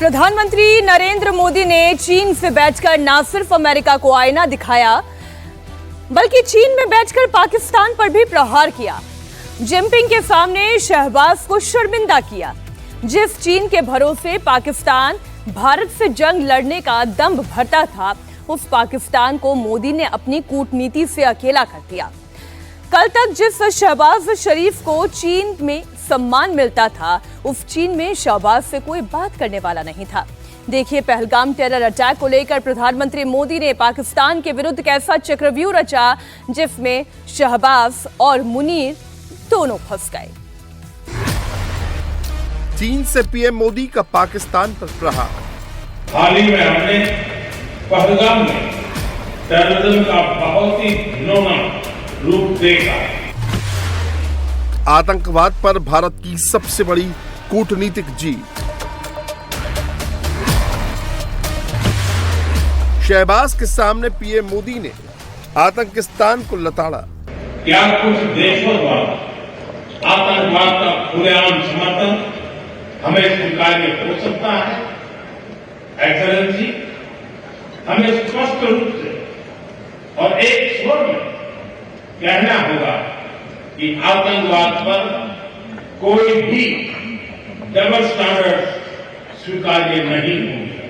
प्रधानमंत्री नरेंद्र मोदी ने चीन से बैठकर न सिर्फ अमेरिका को आईना दिखाया, बल्कि चीन में बैठकर पाकिस्तान पर भी प्रहार किया। जिनपिंग के सामने शहबाज को शर्मिंदा किया। जिस चीन के भरोसे पाकिस्तान भारत से जंग लड़ने का दंभ भरता था, उस पाकिस्तान को मोदी ने अपनी कूटनीति से अकेला कर दिया। कल तक जिस शहबाज शरीफ को चीन में सम्मान मिलता था, उस चीन में शहबाज से कोई बात करने वाला नहीं था। देखिए पहलगाम टेरर अटैक को लेकर प्रधानमंत्री मोदी ने पाकिस्तान के विरुद्ध कैसा चक्रव्यूह रचा, जिसमें शहबाज और मुनीर दोनों फंस गए। चीन से पीएम मोदी का पाकिस्तान पर प्रहार। हाल ही में हमने पहलगाम में टेररिज्म का बहुत ही घिनौना रूप देखा। आतंकवाद पर भारत की सबसे बड़ी कूटनीतिक जीत। शहबाज के सामने पीएम मोदी ने आतंकिस्तान को लताड़ा। क्या कुछ देशों द्वारा आतंकवाद का खुलेआम समर्थन हमें स्वीकार्य हो सकता है? एक्सेलेंसी, हमें स्पष्ट रूप से और एक स्वर में कहना होगा कि आतंकवाद पर कोई भी डबल स्टैंडर्ड स्वीकार्य नहीं होंगे।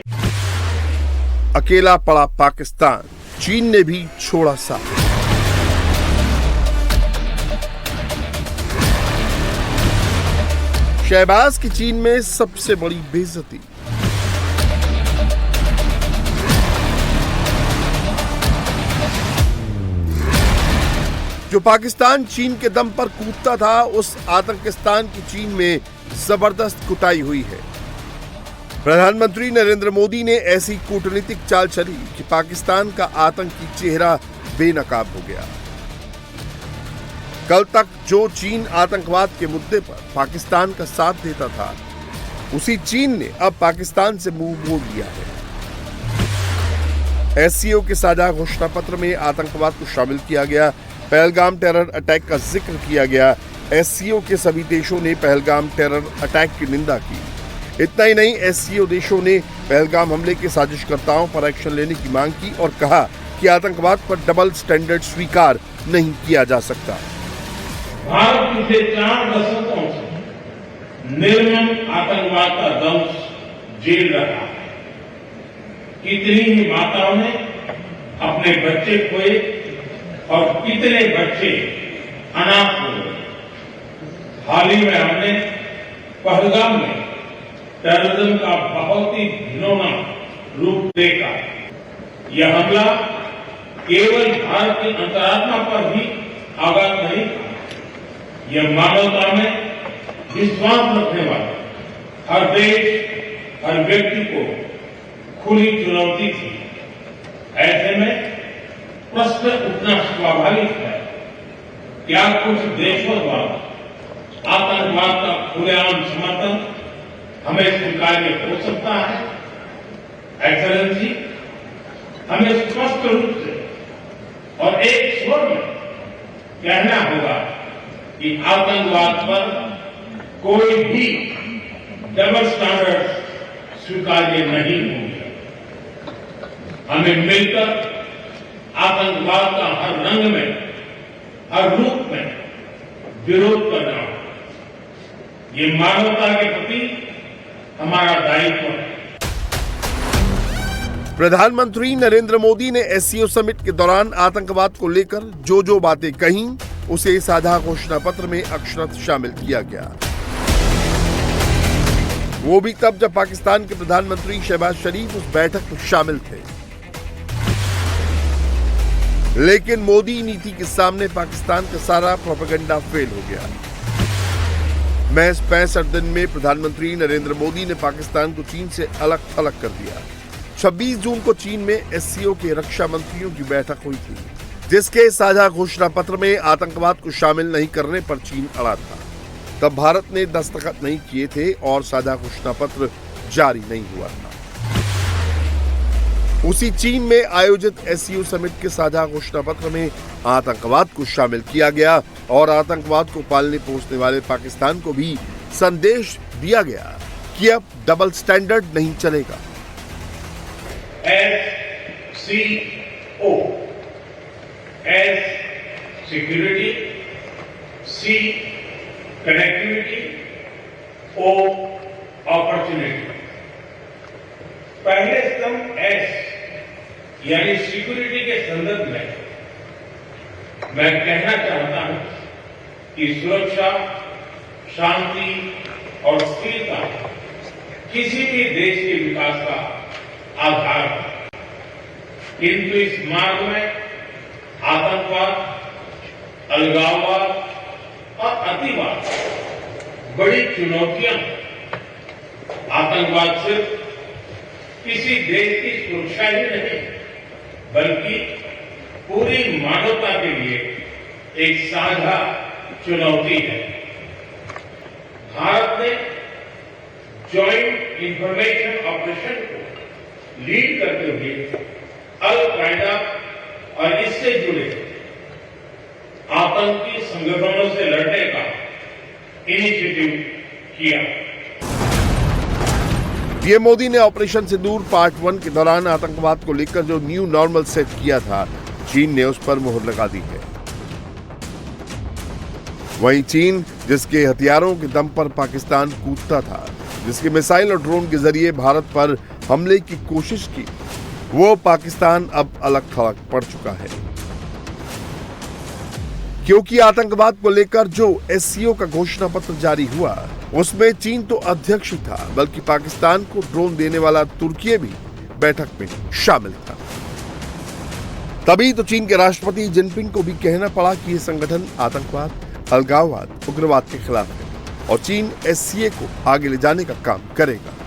अकेला पड़ा पाकिस्तान, चीन ने भी छोड़ा साथ। शहबाज की चीन में सबसे बड़ी बेइज्जती। जो पाकिस्तान चीन के दम पर कूदता था, उस आतंकिस्तान की चीन में जबरदस्त कुटाई हुई है। प्रधानमंत्री नरेंद्र मोदी ने ऐसी कूटनीतिक चाल चली कि पाकिस्तान का आतंकी चेहरा बेनकाब हो गया। कल तक जो चीन आतंकवाद के मुद्दे पर पाकिस्तान का साथ देता था, उसी चीन ने अब पाकिस्तान से मुंह मोड़ लिया है। एससीओ के साझा घोषणा पत्र में आतंकवाद को शामिल किया गया। पहलगाम टेरर अटैक का जिक्र किया गया। एससीओ के सभी देशों ने पहलगाम टेरर अटैक की निंदा की। इतना ही नहीं, एससीओ देशों ने पहलगाम हमले के साजिशकर्ताओं पर एक्शन लेने की मांग की और कहा कि आतंकवाद पर डबल स्टैंडर्ड स्वीकार नहीं किया जा सकता। भारत पिछले 4 दशकों से निर्मम आतंकवाद का दंश झेल रहा है। कितनी ही माताओं ने अपने बच्चे खोए और कितने बच्चे अनाथ हो गए। हाल ही में हमने पहलगाम में टेररिज्म का बहुत ही घिनौना रूप देखा। यह हमला केवल भारत की अंतरात्मा पर ही आघात नहीं था, यह मानवता में विश्वास रखने वाले हर देश, हर व्यक्ति को खुली चुनौती थी। ऐसे में प्रश्न उठना स्वाभाविक है, क्या कुछ देशों द्वारा आतंकवाद का खुलेआम समर्थन हमें स्वीकार्य हो सकता है? एक्सेलेंसी, हमें स्पष्ट रूप से और एक स्वर में कहना होगा कि आतंकवाद पर कोई भी डबल स्टैंडर्ड स्वीकार्य नहीं होंगे। हमें मिलकर आतंकवाद का हर रंग में, हर रूप में विरोध करना होगा। ये मानवता के प्रति हमारा दायित्व है। प्रधानमंत्री नरेंद्र मोदी ने एससीओ समिट के दौरान आतंकवाद को लेकर जो बातें कहीं, उसे साझा घोषणा पत्र में अक्षरशः शामिल किया गया। वो भी तब जब पाकिस्तान के प्रधानमंत्री शहबाज शरीफ उस बैठक में शामिल थे। लेकिन मोदी नीति के सामने पाकिस्तान का सारा प्रोपेगेंडा फेल हो गया। महज 65 दिन में प्रधानमंत्री नरेंद्र मोदी ने पाकिस्तान को चीन से अलग थलग कर दिया। 26 जून को चीन में एससीओ के रक्षा मंत्रियों की बैठक हुई थी, जिसके साझा घोषणा पत्र में आतंकवाद को शामिल नहीं करने पर चीन अड़ा था। तब भारत ने दस्तखत नहीं किए थे और साझा घोषणा पत्र जारी नहीं हुआ था। उसी चीन में आयोजित एससीओ समिट के साझा घोषणा पत्र में आतंकवाद को शामिल किया गया और आतंकवाद को पालने पोसने वाले पाकिस्तान को भी संदेश दिया गया कि अब डबल स्टैंडर्ड नहीं चलेगा। SCO, S security, C connectivity, O opportunity. पहले स्तंभ S यानी सिक्योरिटी के संदर्भ में मैं कहना चाहता हूं कि सुरक्षा, शांति और स्थिरता किसी भी देश के विकास का आधार है। किंतु इस मार्ग में आतंकवाद, अलगाववाद और अतिवाद बड़ी चुनौतियां हैं। आतंकवाद सिर्फ किसी देश की सुरक्षा ही नहीं, बल्कि पूरी मानवता के लिए एक साझा चुनौती है। भारत ने जॉइंट इंफॉर्मेशन ऑपरेशन को लीड करते हुए अल कायदा और इससे जुड़े आतंकी संगठनों से लड़ने का इनिशिएटिव किया। पीएम मोदी ने ऑपरेशन सिंदूर पार्ट 1 के दौरान आतंकवाद को लेकर जो न्यू नॉर्मल सेट किया था, चीन ने उस पर मुहर लगा दी है। वहीं चीन जिसके हथियारों के दम पर पाकिस्तान कूदता था, जिसके मिसाइल और ड्रोन के जरिए भारत पर हमले की कोशिश की, वो पाकिस्तान अब अलग थलग पड़ चुका है। क्योंकि आतंकवाद को लेकर जो SCO का घोषणा पत्र जारी हुआ, उसमें चीन तो अध्यक्ष ही था, बल्कि पाकिस्तान को ड्रोन देने वाला तुर्की भी बैठक में शामिल था। तभी तो चीन के राष्ट्रपति जिनपिंग को भी कहना पड़ा कि यह संगठन आतंकवाद, अलगाववाद, उग्रवाद के खिलाफ है और चीन SCO को आगे ले जाने का काम करेगा।